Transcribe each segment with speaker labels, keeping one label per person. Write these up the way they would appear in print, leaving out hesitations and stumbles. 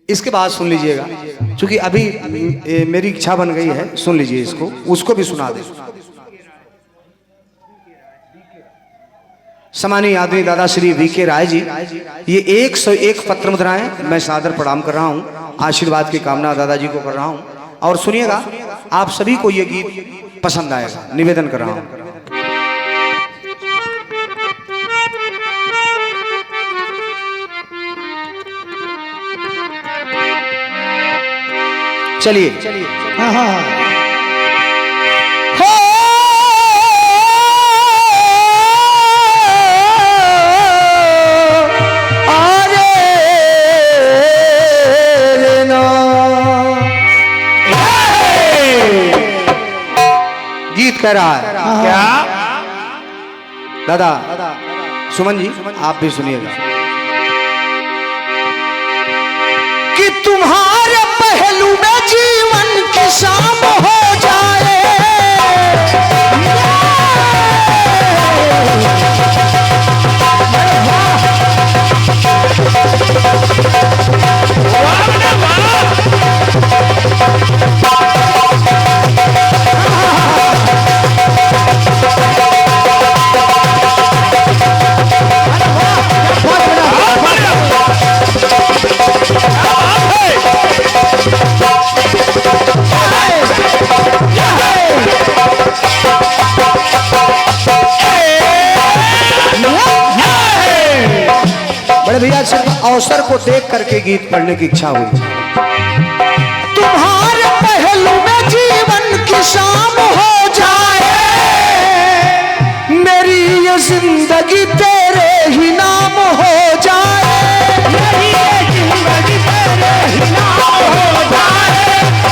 Speaker 1: इसके बाद सुन लीजिएगा, क्योंकि अभी मेरी इच्छा बन गई है, सुन लीजिए इसको, उसको भी सुना दे। सम्मानीय आदरणीय दादा श्री वीके राय जी, ये 101 पत्र मुद्राएं मैं सादर प्रणाम कर रहा हूँ, आशीर्वाद की कामना दादाजी को कर रहा हूँ। और सुनिएगा, आप सभी को ये गीत पसंद आएगा, निवेदन कर रहा हूँ। चलिए गीत कह रहा है क्या दादा? सुमन जी आप भी सुनिएगा कि तुम्हारे पहलू में जीवन की शाम हो जाए, भैया सिर्फ अवसर को देख करके गीत पढ़ने की इच्छा हुई। तुम्हारे पहलू में जीवन की शाम हो जाए, मेरी ये जिंदगी तेरे ही नाम हो जाए, मेरी ये जिंदगी तेरे ही नाम हो जाए,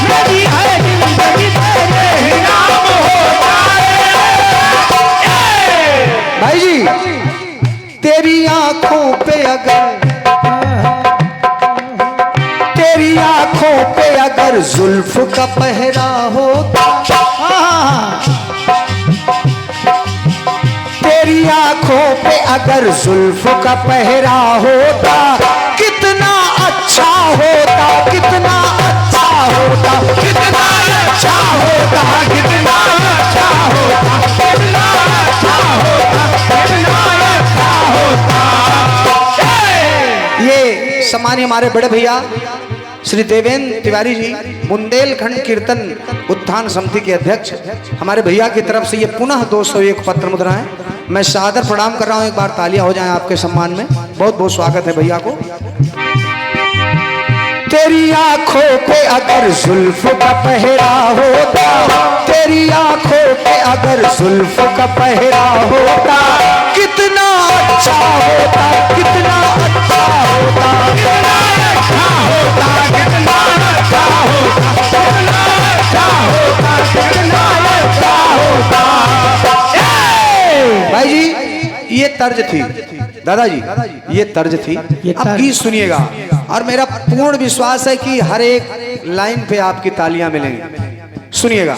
Speaker 1: मेरी है जिंदगी तेरे ही नाम हो जाए। भाई जी तेरी आंखों पे अगर जुल्फ का पहरा होता, तेरी आंखों पे अगर जुल्फ का पहरा होता, कितना अच्छा होता, कितना अच्छा होता, कितना अच्छा होता, कितना अच्छा होता, कितना अच्छा होता, कितना अच्छा होता। ये सम्मानीय हमारे बड़े भैया श्री देवेंद्र तिवारी जी, बुंदेलखंड कीर्तन उत्थान समिति के अध्यक्ष, हमारे भैया की तरफ से ये पुनः 201 पत्र मुद्राएं मैं सादर प्रणाम कर रहा हूं। एक बार तालियां हो जाएं आपके सम्मान में। बहुत बहुत स्वागत है भैया को। तेरी आंखों पे अगर जुल्फ का पहरा होता, तेरी आंखों पे अगर जुल्फ का पहरा होता, कितना अच्छा होता, कितना अच्छा होता, कितना अच्छा होता, कितना अच्छा होता, कितना अच्छा होता, कितना अच्छा होता। भाई जी ये तर्ज थी, दादाजी ये तर्ज थी। अब गीत सुनिएगा और मेरा पूर्ण विश्वास है कि हर एक लाइन पे आपकी तालियां मिलेंगी। सुनिएगा।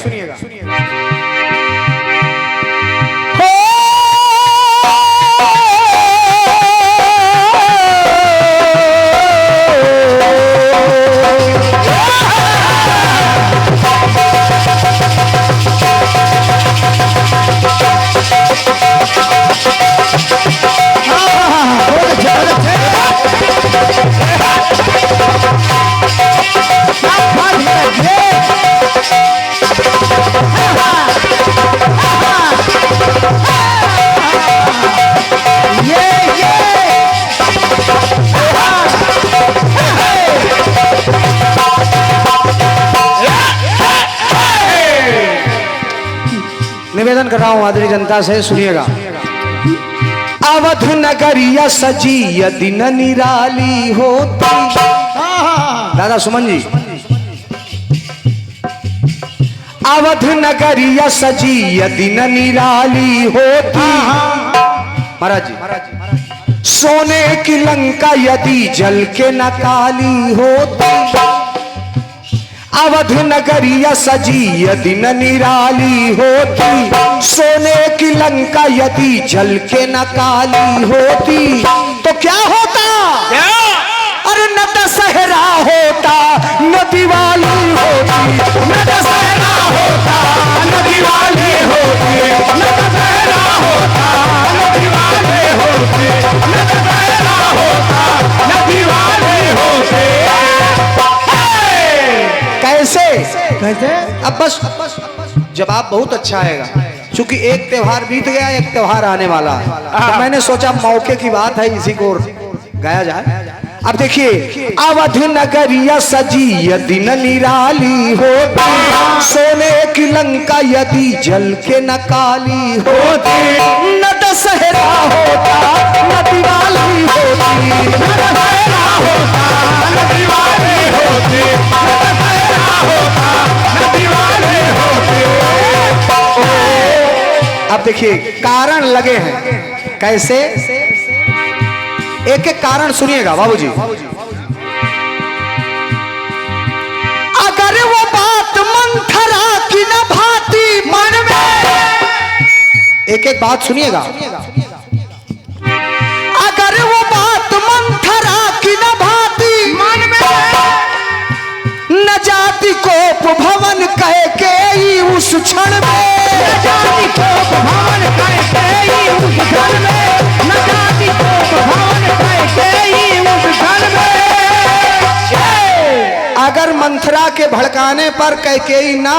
Speaker 1: निवेदन कर रहा हूं आदरणीय जनता से, सुनिएगा। अवध नगरिया सजी यदि न निराली होती, दादा सुमन जी, अवध नगरिया सजी यदि न निराली होती, महाराज जी, सोने की लंका यदि जल के न काली होती, अवध नगरिया सजी यदि न निराली होती, सोने की लंका यदि जल के न काली होती, तो क्या होता? अरे न दशहरा हो
Speaker 2: कैसे?
Speaker 1: अब बस जवाब बहुत अच्छा आएगा, क्योंकि एक त्योहार बीत गया, एक त्योहार आने वाला है, तो मैंने सोचा मौके की बात है, इसी को गाया जाए। अब देखिए, अवध नगरिया सजी यदि न निराली होती, सोने की लंका यदि जल के न काली होती, न दशहरा होता न दिवाली होती, न दशहरा होता न दिवाली होती, न दशहरा होता न दिवाली होती। अब देखिए कारण लगे हैं कैसे, एक एक कारण सुनिएगा बाबूजी। अगर वो बात मंथरा की न भाती मन में, एक एक बात सुनिएगा। अगर वो बात मंथरा की न भाती मन में, न जाति कोप भवन कह के ही उस क्षण में, न जाति कोप भवन कह के ही उस क्षण में, न जाति कोप भवन कह के ही उस क्षण में। अगर मंथरा के भड़काने पर कैकेयी ना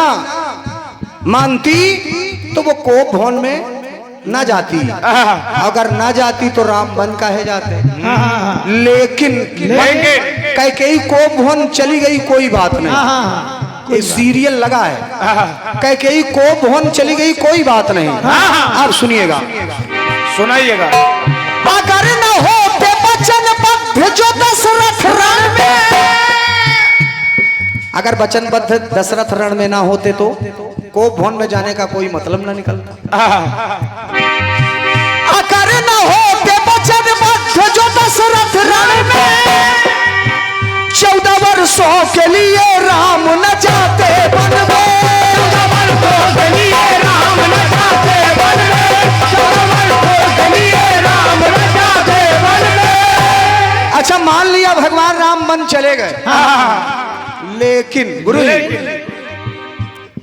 Speaker 1: मानती तो वो कोप भवन में ना जाती, अगर ना जाती तो राम वन कहे जाते। लेकिन कैकेयी कोप भवन चली गई, कोई बात नहीं, ये सीरियल लगा है, कैकेयी कोप भवन चली गई, कोई बात नहीं। अब सुनिएगा,
Speaker 3: सुनाइएगा।
Speaker 1: अगर न होते वचनबद्ध जो दशरथ रण में, अगर वचनबद्ध दशरथ रण में ना होते तो कोप भवन में जाने का कोई मतलब ना निकलता। अगर न होते वचनबद्ध जो दशरथ रण में, 14 वर्षों के लिए राम न जाते वन में, 14 वर्षों के लिए राम न जाते वन में, 14 वर्षों के लिए राम न जाते वन में। अच्छा मान लिया भगवान राम वन चले गए, लेकिन गुरुजी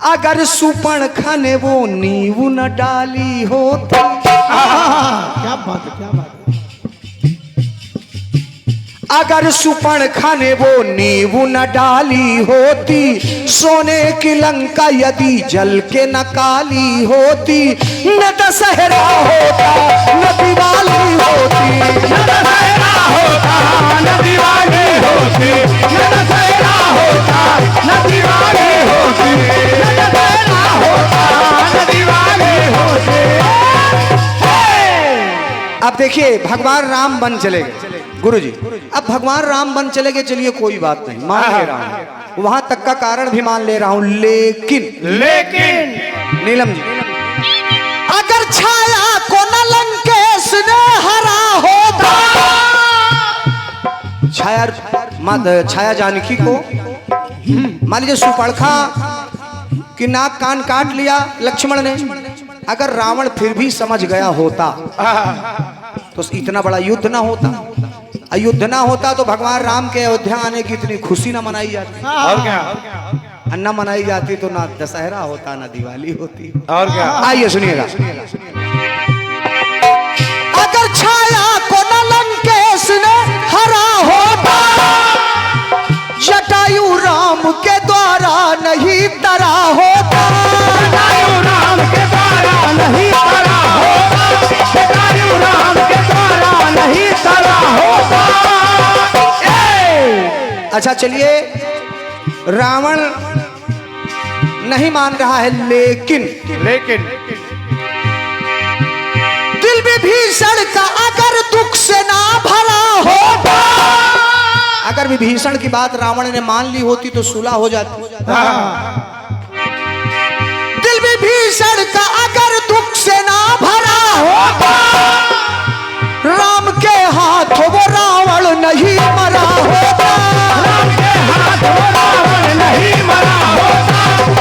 Speaker 1: अगर सुपर्णखा ने वो नींव न डाली होती,
Speaker 2: क्या बात है, क्या बात है।
Speaker 1: अगर सुपर्णखा ने वो नींव न डाली होती, सोने की लंका यदि जल के न काली होती, न दशहरा होता न दिवाली होती, न दशहरा होता न दिवाली होती, न दशहरा होता न दिवाली होती, न दशहरा होता न दिवाली होती। अब देखिए भगवान राम वन चले गए गुरुजी, अब भगवान राम वन चले गए, चलिए कोई बात नहीं, मान ले रहा हूं, वहां तक का कारण भी मान ले रहा हूं, लेकिन नीलम जी, अगर छाया को न लंकेश ने हरा होता, छाया जानकी को मान लीजिए सुपर्णखा कि नाक कान काट लिया लक्ष्मण ने, अगर रावण फिर भी समझ गया होता तो इतना बड़ा युद्ध ना होता, अयुद्ध ना होता तो भगवान राम के अयोध्या आने की इतनी खुशी ना मनाई जाती,
Speaker 3: और क्या,
Speaker 1: न मनाई जाती तो ना दशहरा होता ना दिवाली होती,
Speaker 3: और क्या।
Speaker 1: आइए सुनिएगा। अगर छाया को न लंकेश ने हरा होता, जटायु राम के द्वारा नहीं तरा होता, जटायु राम के द्वारा नहीं तरा होता, जटायु राम के द्वारा नहीं तरा होता। अच्छा चलिए, रावण नहीं मान रहा है, लेकिन दिल विभीषण का अगर दुख से ना भरा होता, अगर विभीषण की बात रावण ने मान ली होती तो सुलह हो जाती। दिल विभीषण का अगर दुख से ना भरा होता, राम के हाथों वो रावण नहीं मरा होता, राम के हाथों रावण नहीं मरा होता,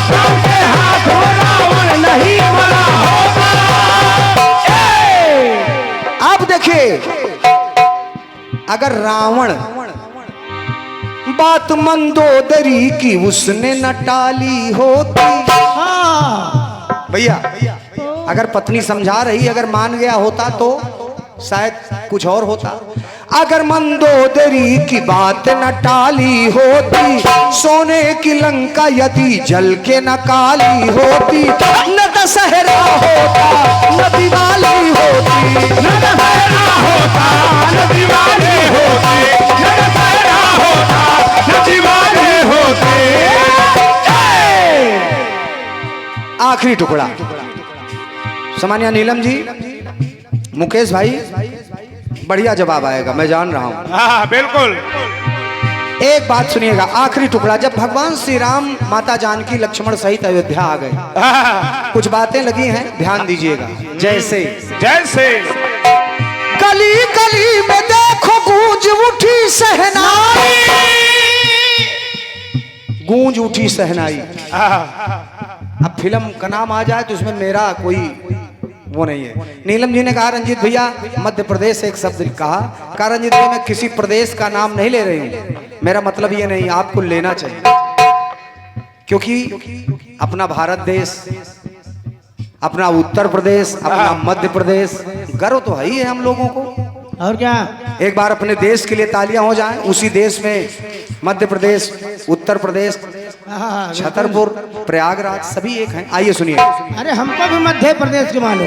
Speaker 1: राम के हाथों रावण नहीं मरा होता। अब देखिए, अगर रावण बात मंदोदरी की उसने न टाली होती, भैया अगर पत्नी समझा रही, अगर मान गया होता तो शायद कुछ और होता। अगर मंदोदरी की बात न टाली होती, सोने की लंका यदि जल के न काली होती, न दशहरा होता न दिवाली होती,
Speaker 3: न दशहरा होता न दिवाली होती, न दशहरा होता न दिवाली होती।
Speaker 1: आखिरी टुकड़ा सामान्य नीलम जी, मुकेश भाई, बढ़िया जवाब आएगा, मैं जान रहा हूं।
Speaker 3: हाँ बिल्कुल।
Speaker 1: एक बात सुनिएगा, आखिरी टुकड़ा। जब भगवान श्री राम, माता जानकी, लक्ष्मण सहित अयोध्या आ गए, कुछ बातें लगी हैं, ध्यान दीजिएगा। जैसे
Speaker 3: जैसे
Speaker 1: गली गली में देखो गूंज उठी सहनाई, गूंज उठी सहनाई। अब फिल्म का नाम आ जाए तो उसमें मेरा कोई वो नहीं है। नीलम जी ने कहा रंजीत भैया मध्य प्रदेश एक शब्द कहा रंजीत भैया मैं किसी प्रदेश का नाम नहीं ले रही हूं, मेरा मतलब ये नहीं, आपको लेना चाहिए, क्योंकि अपना भारत देश, अपना उत्तर प्रदेश, अपना मध्य प्रदेश, गर्व तो है ही है हम लोगों को।
Speaker 2: और क्या?
Speaker 1: एक बार अपने देश के लिए तालियां हो जाएं। उसी देश में मध्य प्रदेश, उत्तर प्रदेश, छतरपुर, प्रयागराज सभी एक हैं। आइए सुनिए।
Speaker 2: अरे हमको भी मध्य प्रदेश के मानो।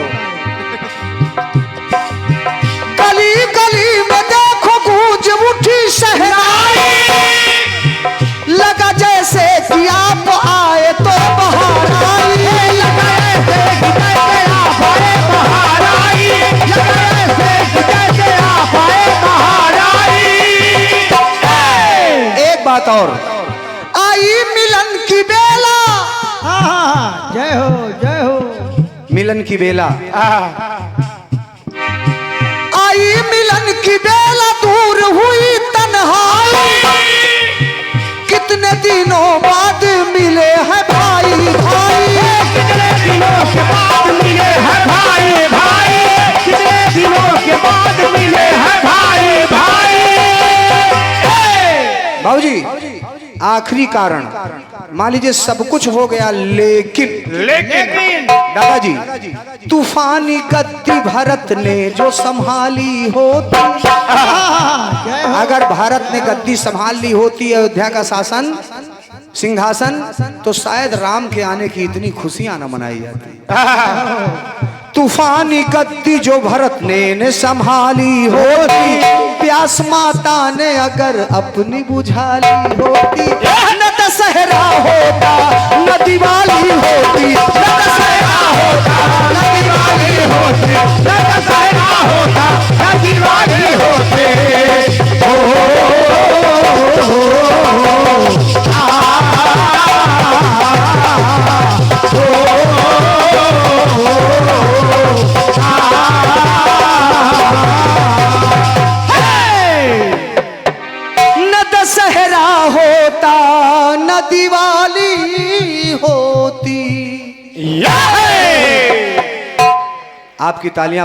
Speaker 1: गली गली में देखो गूंज उठी शहनाई, लगा जैसे कि आप आए तो बहार आई, लगा जैसे कि जैसे आप आए बहार आई, लगा जैसे कि जैसे आप आए बहार आई। एक बात और, आई मिलन की बेला,
Speaker 2: जय हो जय हो।
Speaker 1: मिलन की बेला, आई मिलन की बेला, दूर हुई तन्हाई, कितने दिनों बाद मिले हैं भाई भाई,
Speaker 3: कितने दिनों के बाद मिले हैं भाई भाई, कितने दिनों के बाद मिले हैं भाई भाई।
Speaker 1: बाबूजी आखिरी कारण, मान लीजिए सब कुछ हो गया, लेकिन दादाजी तूफानी गद्दी भारत ने जो संभाली होती, अगर भारत ने गद्दी संभाल ली होती, अयोध्या का शासन, सिंहासन, तो शायद राम के आने की इतनी खुशियां न मनाई जाती। तूफानी गद्दी जो भरत ने संभाली होती, प्यास माता ने अगर अपनी बुझा ली होती, न दशहरा होता न दिवाली होती, न दशहरा होता न दिवाली होती, न दशहरा होता न दिवाली होती। दशहरा होता न दिवाली होती। आपकी तालियां